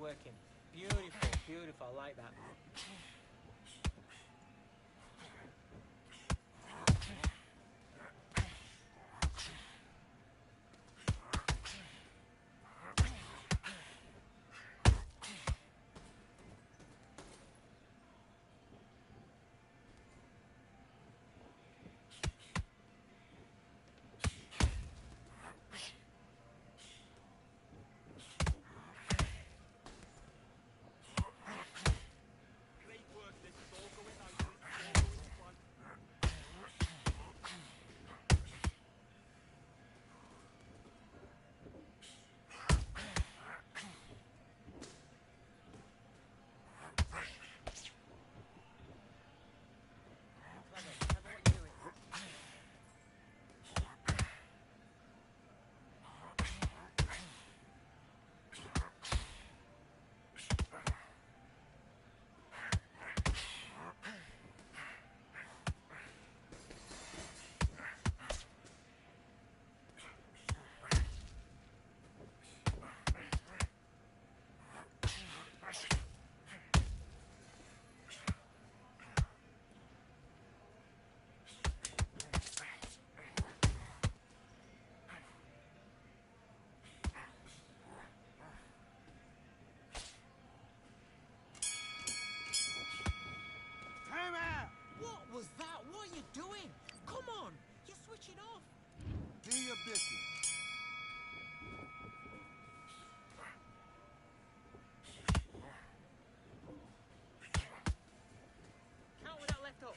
working. Beautiful, beautiful. I like that. What was that? What are you doing? Come on! You're switching off! Do your business. Count with that left up.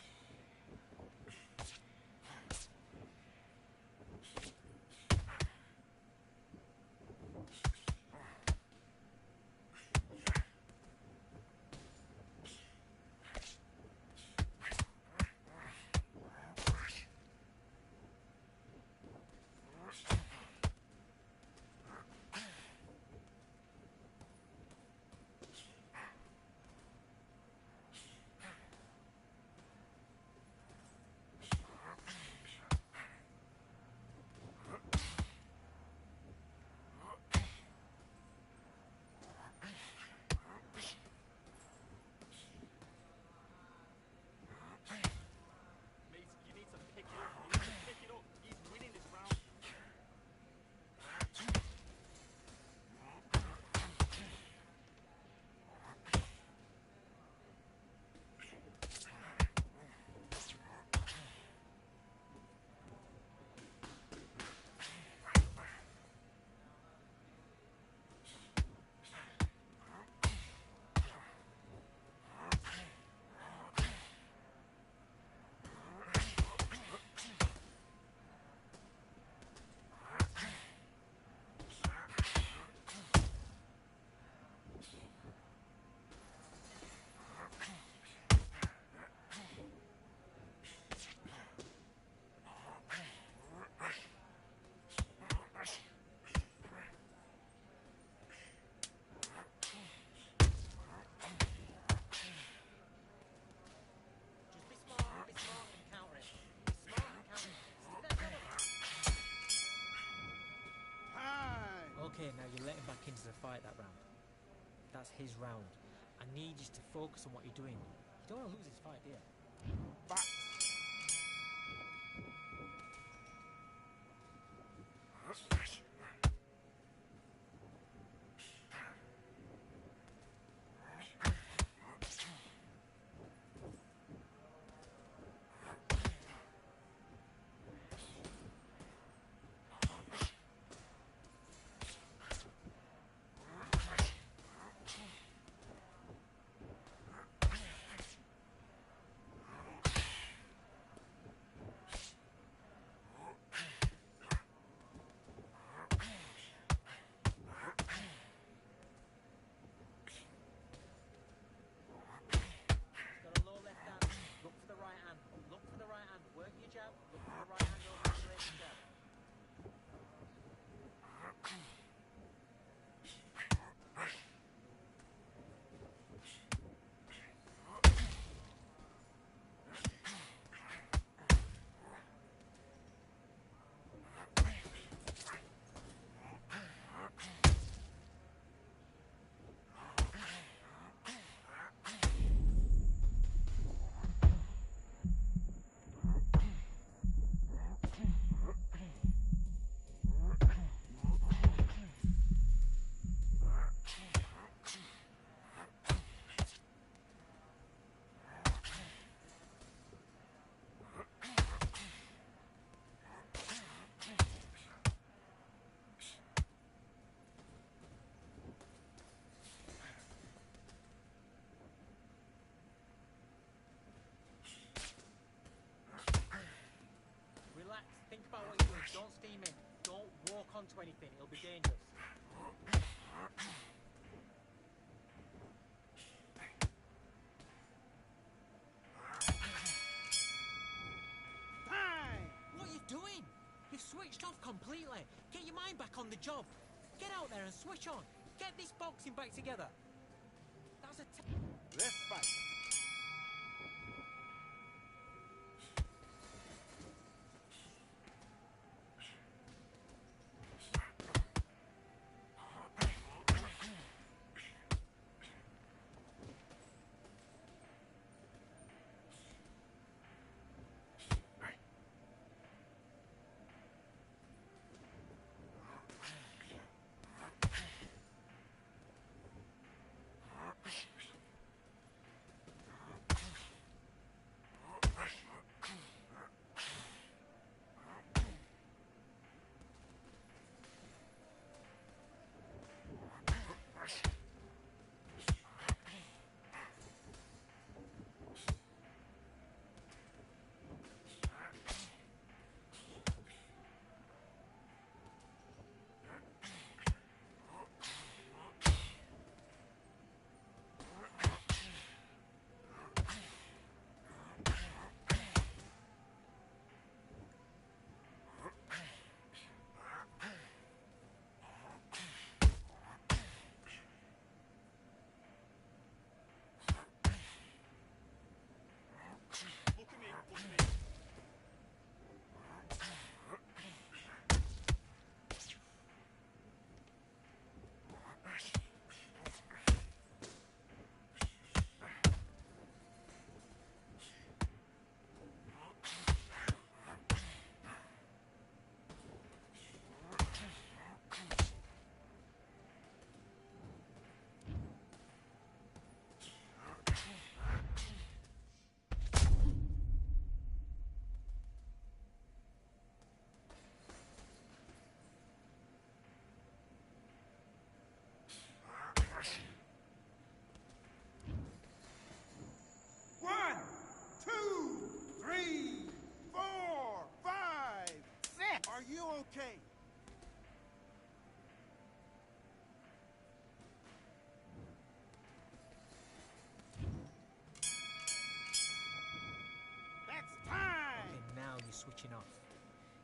Okay, now you let him back into the fight that round. That's his round. I need you to focus on what you're doing. You don't want to lose this fight, do you? Back. Think about what you're doing. Don't steam in. Don't walk onto anything. It'll be dangerous. What are you doing? You've switched off completely. Get your mind back on the job. Get out there and switch on. Get this boxing back together. That's a... Let's fight. Okay. That's time! Okay, now you're switching off.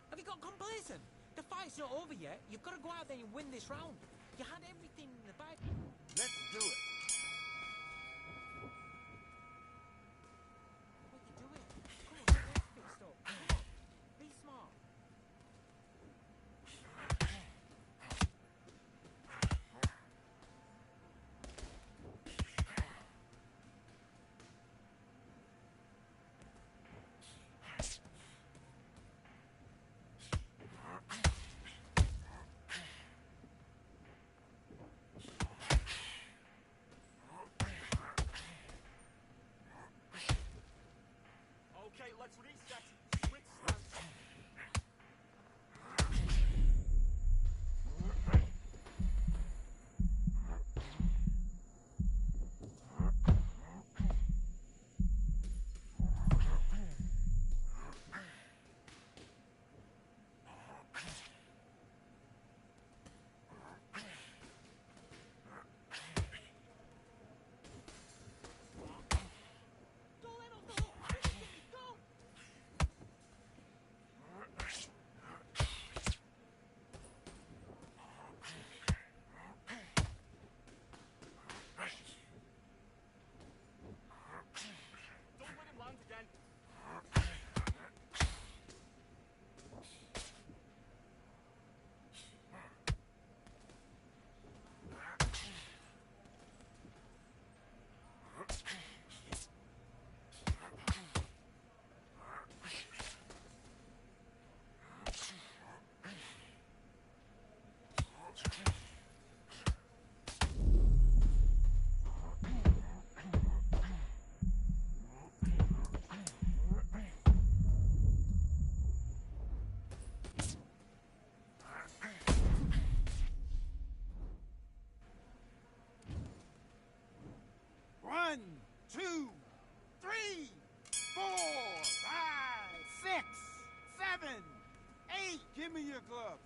Have you got complacent? The fight's not over yet. You've got to go out there and win this round. You had everything in the bag. Let's do it. What are you doing? Come on, get your head fixed up. Come on. Be smart. Give me your gloves.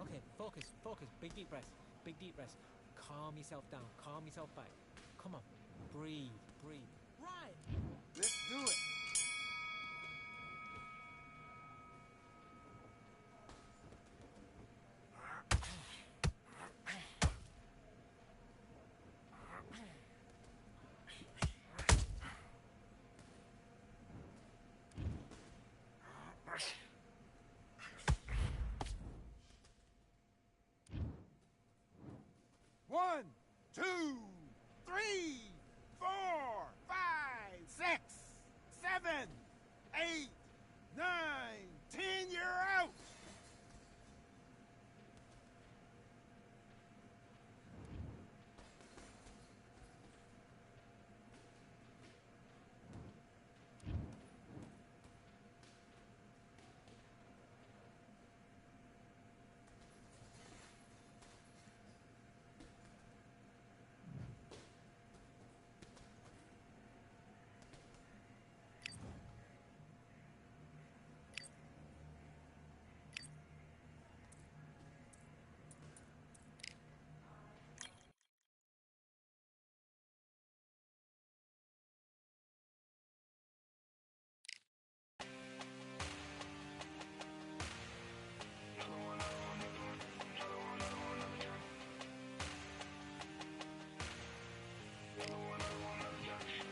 Okay, focus, focus. Big deep breath. Big deep breath. Calm yourself down. Calm yourself back. Come on. Breathe, breathe. Right. Let's do it. One, two, 3, 4, 5, 6, 7, 8, 9, 10. You're out.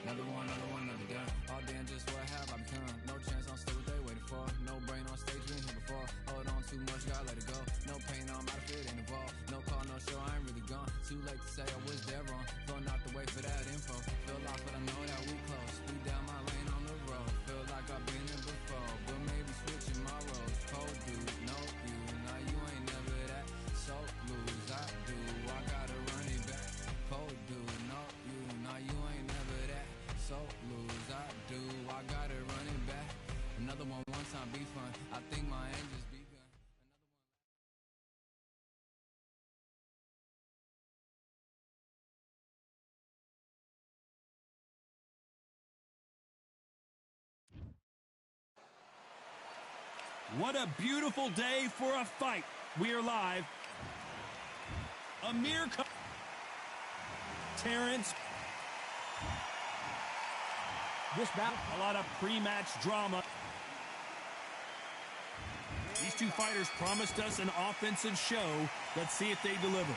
Another gun. All damn, just what have I become? No chance, I'm still what they waiting for. No brain on stage, been here before. Hold on too much, gotta let it go. No pain, I'm out of it, ain't involved. No call, no show, I ain't really gone. Too late to say I was there wrong. Throwing out the way for that info. Feel lost, but I know that we close. We down my lane on the road. Feel like I've been there before, but maybe switching my roles. Cold dude, no you. Now you ain't never that. So lose, I do. I gotta run it back. Cold dude, no you. Now you ain't never that. So lose, I do. I gotta run it back. Another one time be fun. I think my end just begun. What a beautiful day for a fight. We are live. Amir Khan. Terrence. This battle. A lot of pre-match drama. These two fighters promised us an offensive show. Let's see if they deliver.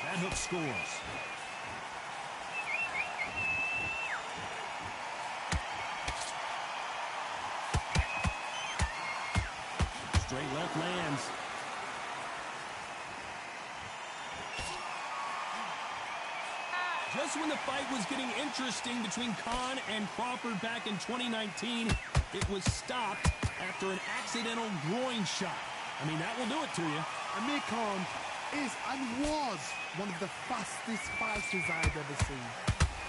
That hook scores. Straight left lands. Just when the fight was getting interesting between Khan and Crawford back in 2019, it was stopped after an accidental groin shot. I mean, that will do it to you. Amir Khan is and was one of the fastest fighters I've ever seen.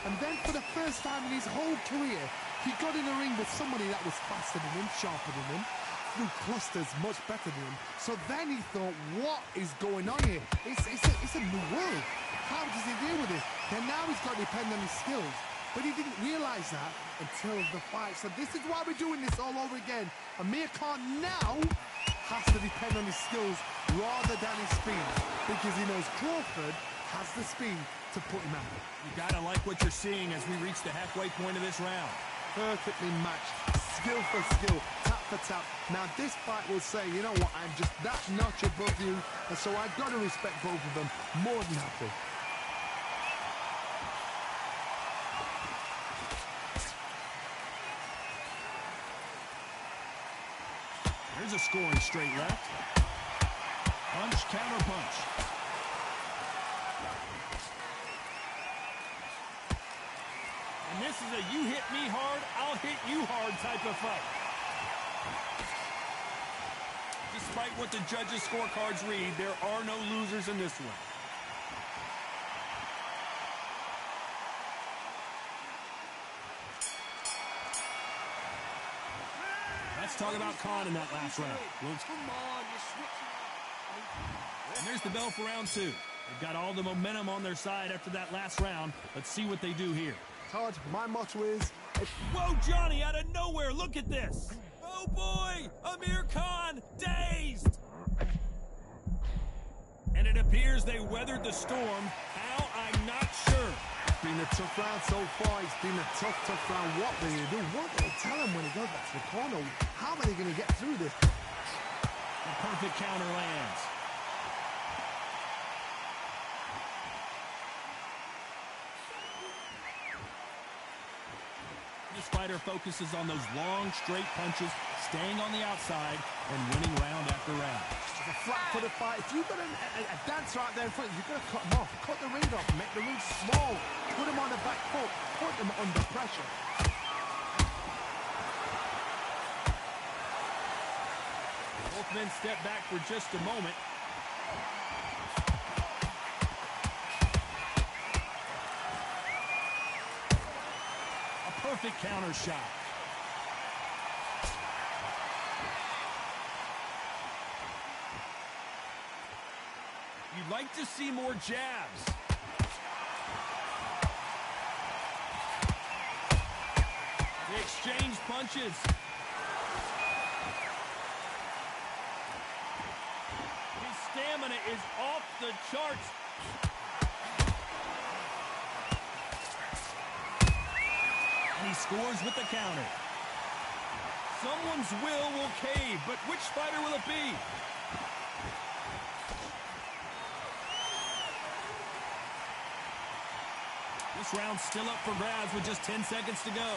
And then for the first time in his whole career, he got in a ring with somebody that was faster than him, sharper than him, threw clusters much better than him. So then he thought, what is going on here? It's a new world. How does he deal with it? Then now he's got to depend on his skills. But he didn't realize that until the fight. So this is why we're doing this all over again. Amir Khan now has to depend on his skills rather than his speed. Because he knows Crawford has the speed to put him out. You gotta like what you're seeing as we reach the halfway point of this round. Perfectly matched, skill for skill, tap for tap. Now this fight will say, you know what, I'm just that notch above you, and so I've got to respect both of them more than happy. There's a scoring straight left. Punch, counter punch. And this is a you hit me hard, I'll hit you hard type of fight. Despite what the judges' scorecards read, there are no losers in this one. Let's talk about Khan in that last round. Come on, you're switching. And there's the bell for round two. They've got all the momentum on their side after that last round. Let's see what they do here. Todd, my motto is... Whoa, Johnny, out of nowhere, look at this. Oh, boy, Amir Khan, dazed. And it appears they weathered the storm. How, I'm not sure. It's been a tough round so far. It's been a tough round. What will you do? What will they tell him when he goes back to the corner? How are they going to get through this? The perfect counter lands. This fighter focuses on those long, straight punches, staying on the outside, and winning round after round. It's a flat-footed fight. If you've got a dancer out there in front, you've got to cut him off. Cut the ring off, make the ring small. Put him on the back foot. Put him under pressure. Both men step back for just a moment. Perfect counter shot. You'd like to see more jabs. They exchange punches. His stamina is off the charts. He scores with the counter. Someone's will cave, but which fighter will it be? This round's still up for grabs with just 10 seconds to go.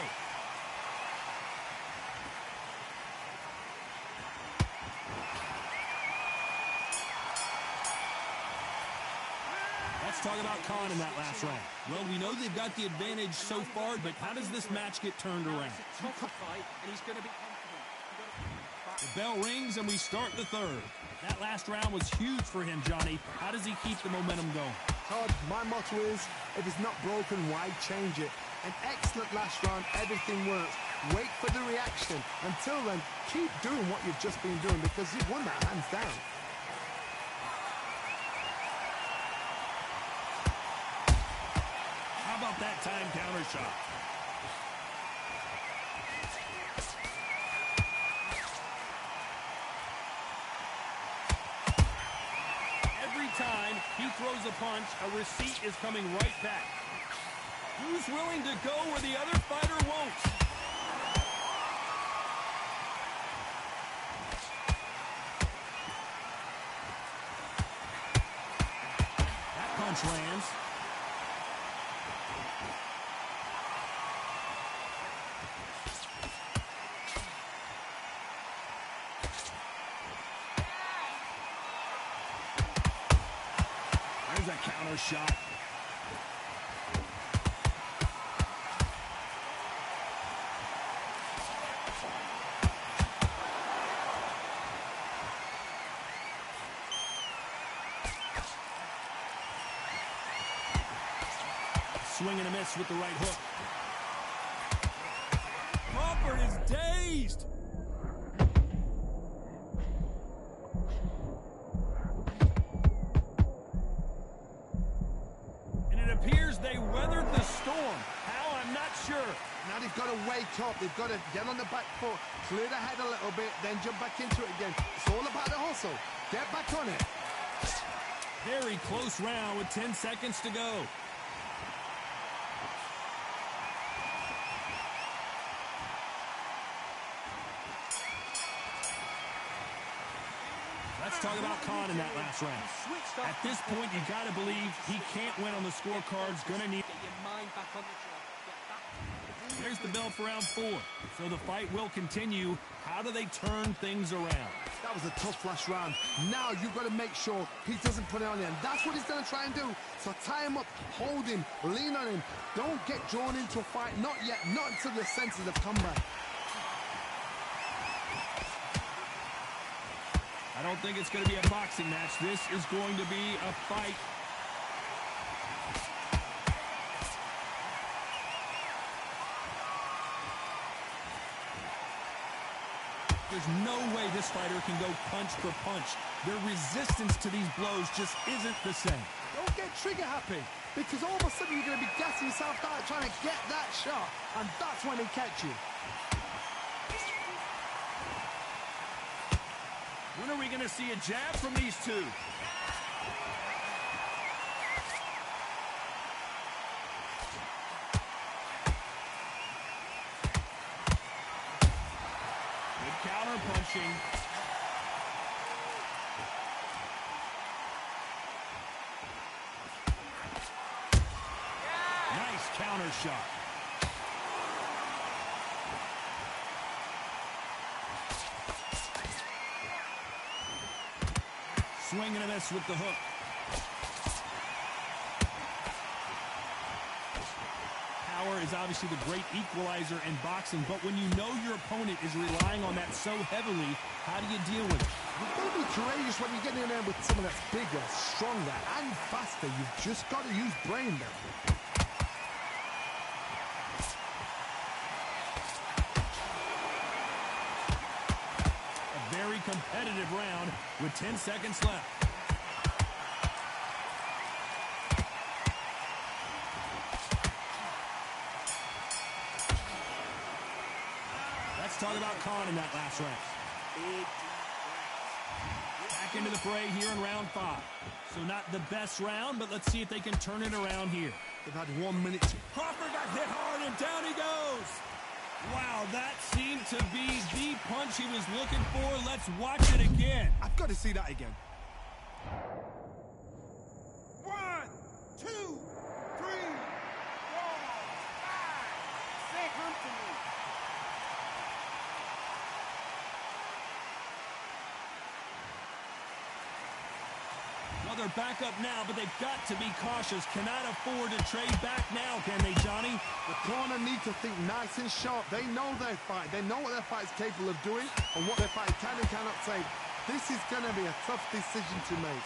Let's talk about Khan in that last round. Well, we know they've got the advantage so far, but how does this match get turned around? The bell rings and we start the third. That last round was huge for him, Johnny. How does he keep the momentum going? Todd, my motto is, if it's not broken, why change it? An excellent last round, everything works. Wait for the reaction. Until then, keep doing what you've just been doing because you've won that hands down. How about that time counter shot? Every time he throws a punch, a receipt is coming right back. Who's willing to go where the other fighter won't? That punch lands. There's a counter shot. Swing and a miss with the right hook. Crawford is dazed. Appears they weathered the storm. How? I'm not sure. Now they've got to wake up. They've got to get on the back foot, clear the head a little bit, then jump back into it again. It's all about the hustle. Get back on it. Very close round with 10 seconds to go. Let's talk about Khan in that last round. At this point, you got to believe he can't win on the scorecards. Going to need... Get your mind back on the job. Get back. There's the bell for round 4. So the fight will continue. How do they turn things around? That was a tough last round. Now you've got to make sure he doesn't put it on him. That's what he's going to try and do. So tie him up, hold him, lean on him. Don't get drawn into a fight. Not yet. Not until the senses have come back. I don't think it's going to be a boxing match. This is going to be a fight. There's no way this fighter can go punch for punch. Their resistance to these blows just isn't the same. Don't get trigger happy, because all of a sudden you're going to be gassing yourself out trying to get that shot, and that's when they catch you. When are we going to see a jab from these two? Good counter punching. Nice counter shot. Swing and a miss with the hook. Power is obviously the great equalizer in boxing, but when you know your opponent is relying on that so heavily, how do you deal with it? You've got to be courageous when you get in there with someone that's bigger, stronger, and faster. You've just got to use brain then. Very competitive round with 10 seconds left. Let's talk about Khan in that last round. Back into the fray here in round 5. So not the best round, but let's see if they can turn it around here. They've had 1 minute to... Crawford got hit hard and down he goes. Wow, that seemed to be the punch he was looking for. Let's watch it again. I've got to see that again. 1, 2, 3, 4, 5, 6. Come to me. Well, they're back up now, but they've got to be cautious. Cannot afford to trade back now, can they, Johnny? The corner need to think nice and sharp. They know their fight. They know what their fight is capable of doing and what their fight can and cannot take. This is going to be a tough decision to make.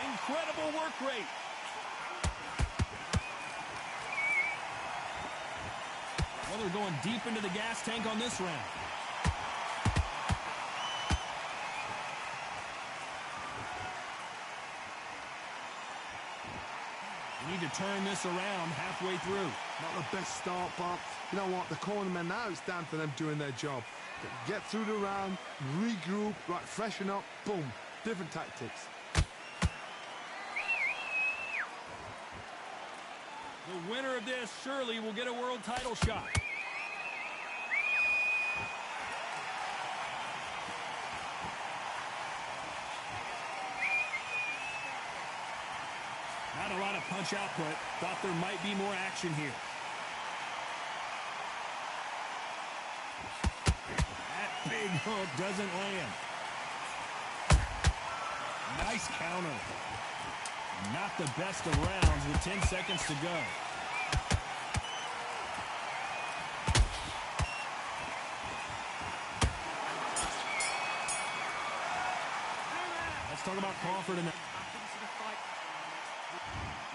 Incredible work rate. Well, they're going deep into the gas tank on this round. We need to turn this around halfway through. Not the best start, but you know what? The cornermen now, it's down to them doing their job. Get through the round, regroup, right, freshen up, boom. Different tactics. The winner of this surely will get a world title shot. Not a lot of punch output. Thought there might be more action here. That big hook doesn't land. Nice counter. Not the best of rounds with 10 seconds to go. Let's talk about Crawford in that.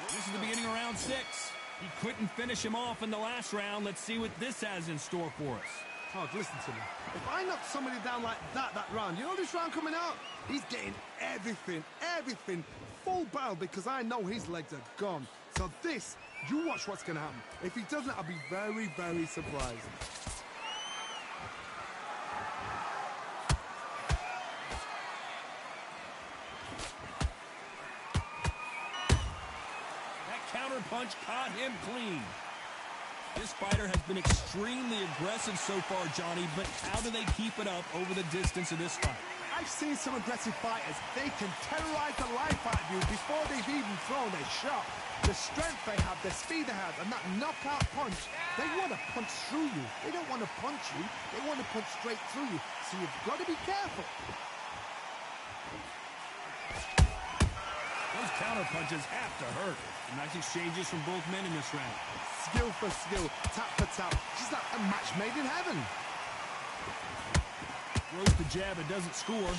This is the beginning of round 6. He couldn't finish him off in the last round. Let's see what this has in store for us. Todd, listen to me. If I knock somebody down like that round, you know this round coming out? He's getting everything, full barrel, because I know his legs are gone. So this, you watch what's going to happen. If he doesn't, I'll be very, very surprised. That counter punch caught him clean. This fighter has been extremely aggressive so far, Johnny, but how do they keep it up over the distance of this fight? I've seen some aggressive fighters. They can terrorize the life out of you before they've even thrown their shot. The strength they have, the speed they have, and that knockout punch, they want to punch through you. They don't want to punch you. They want to punch straight through you. So you've got to be careful. Those counter punches have to hurt. Nice exchanges from both men in this round. Skill for skill, tap for tap. Just like a match made in heaven. Throws the jab, it doesn't score.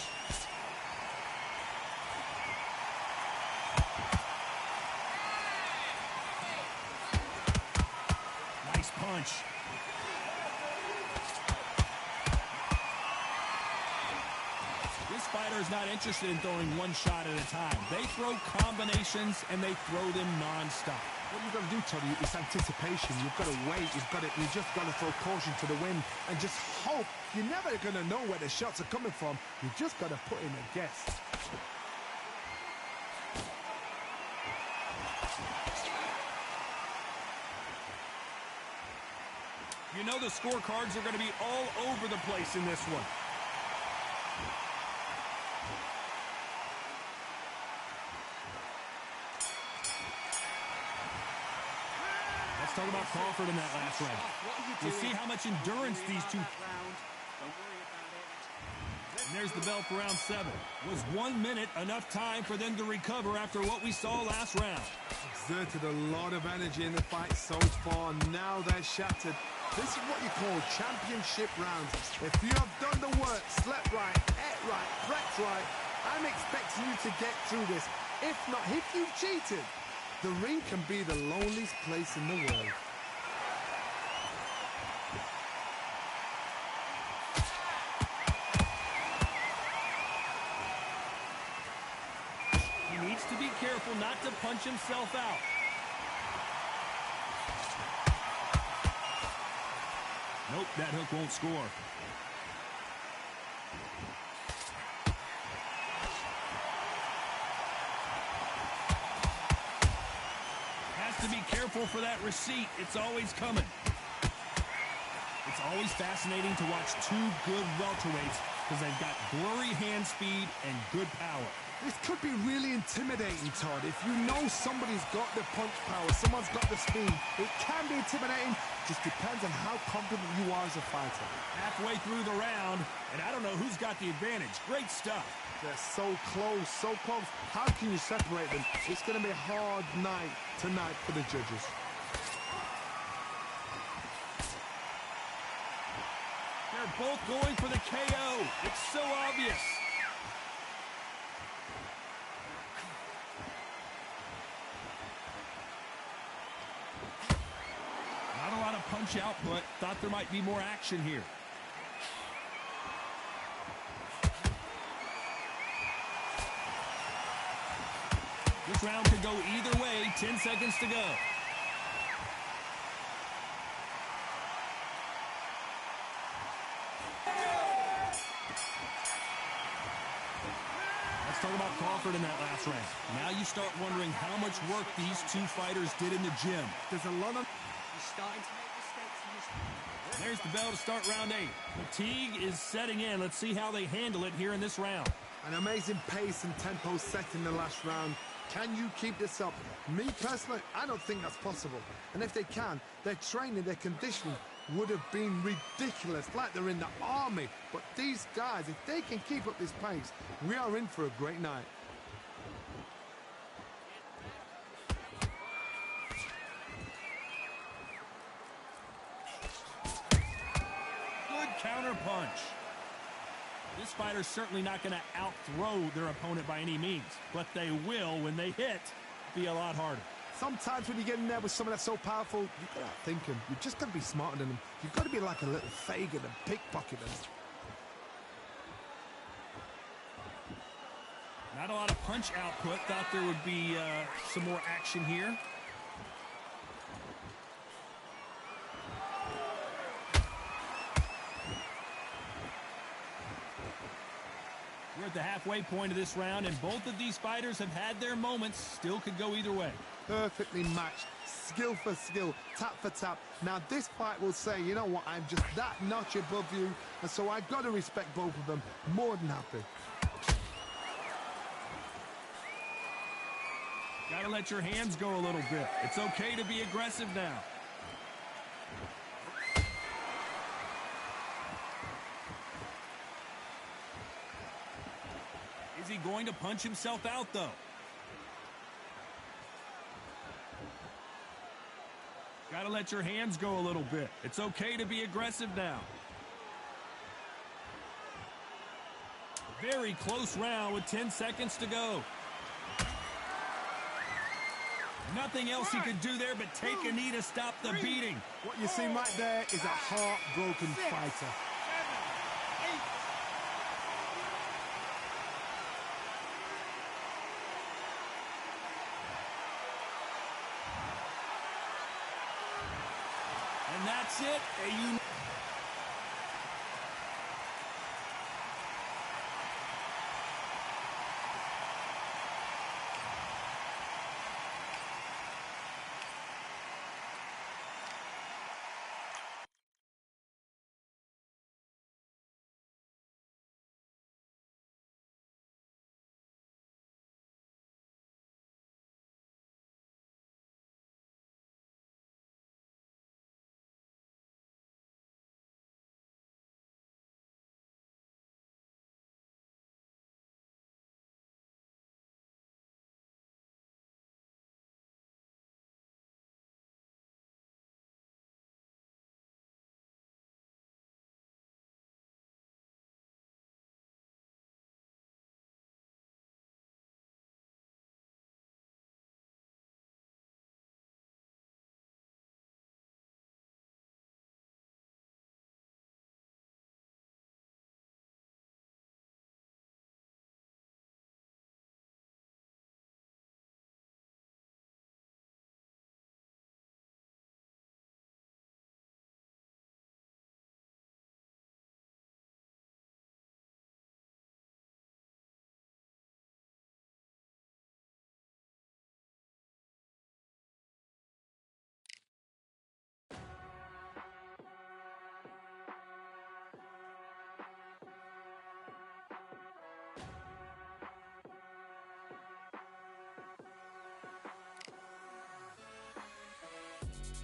Nice punch. fighter's not interested in throwing one shot at a time. They throw combinations, and they throw them non-stop. What you've got to do, Toddy, is anticipation. You've got to wait. You just got to throw caution to the wind and just hope. You're never going to know where the shots are coming from. You just got to put in a guess. You know the scorecards are going to be all over the place in this one. Let's talk about Crawford in that last round. We'll see how much endurance these two... And there's the bell for round 7. Was 1 minute enough time for them to recover after what we saw last round? Exerted a lot of energy in the fight so far. Now they're shattered. This is what you call championship rounds. If you have done the work, slept right, ate right, prepped right, I'm expecting you to get through this. If not, if you've cheated, the ring can be the loneliest place in the world. He needs to be careful not to punch himself out. Nope, that hook won't score. Has to be careful for that receipt. It's always coming. It's always fascinating to watch two good welterweights because they've got blurry hand speed and good power. This could be really intimidating, Todd. If you know somebody's got the punch power, someone's got the speed, it can be intimidating. Just depends on how confident you are as a fighter. Halfway through the round, and I don't know who's got the advantage. Great stuff. They're so close, so close. How can you separate them? It's going to be a hard night tonight for the judges. They're both going for the KO. It's so obvious. Not a lot of punch output. Thought there might be more action here. This round could go either way. 10 seconds to go. Let's talk about Crawford in that last round. Now you start wondering how much work these two fighters did in the gym. There's a lot of... You're starting to make mistakes in this. There's the bell to start round 8. Fatigue is setting in. Let's see how they handle it here in this round. An amazing pace and tempo set in the last round. Can you keep this up? Me personally, I don't think that's possible. And if they can, their training, their conditioning would have been ridiculous, like they're in the army. But these guys, if they can keep up this pace, we are in for a great night. Good counter punch. This fighter's certainly not going to out-throw their opponent by any means, but they will, when they hit, be a lot harder. Sometimes when you get in there with someone that's so powerful, you've got to outthink him. You've just got to be smarter than him. You've got to be like a little Fagin and pickpocket him. Not a lot of punch output. Thought there would be some more action here. We're at the halfway point of this round, and both of these fighters have had their moments. Still could go either way. Perfectly matched, skill for skill, tap for tap. Now this fight will say, you know what, I'm just that notch above you, and so I've got to respect both of them. More than happy. Gotta let your hands go a little bit. It's okay to be aggressive now. Is he going to punch himself out, though? Gotta let your hands go a little bit. It's okay to be aggressive now. Very close round with 10 seconds to go. Nothing else he could do there but take a knee to stop the beating. What you see right there is a heartbroken fighter. That's it.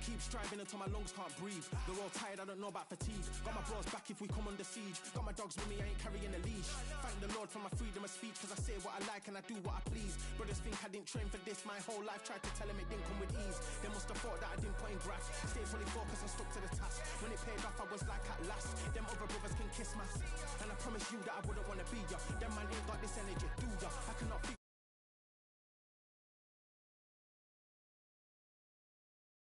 Keep striving until my lungs can't breathe. They're all tired, I don't know about fatigue. Got my bros back if we come under siege. Got my dogs with me, I ain't carrying a leash. Thank the Lord for my freedom of speech, cause I say what I like and I do what I please. Brothers think I didn't train for this my whole life. Tried to tell them it didn't come with ease. They must have thought that I didn't put in graft. Stay fully focused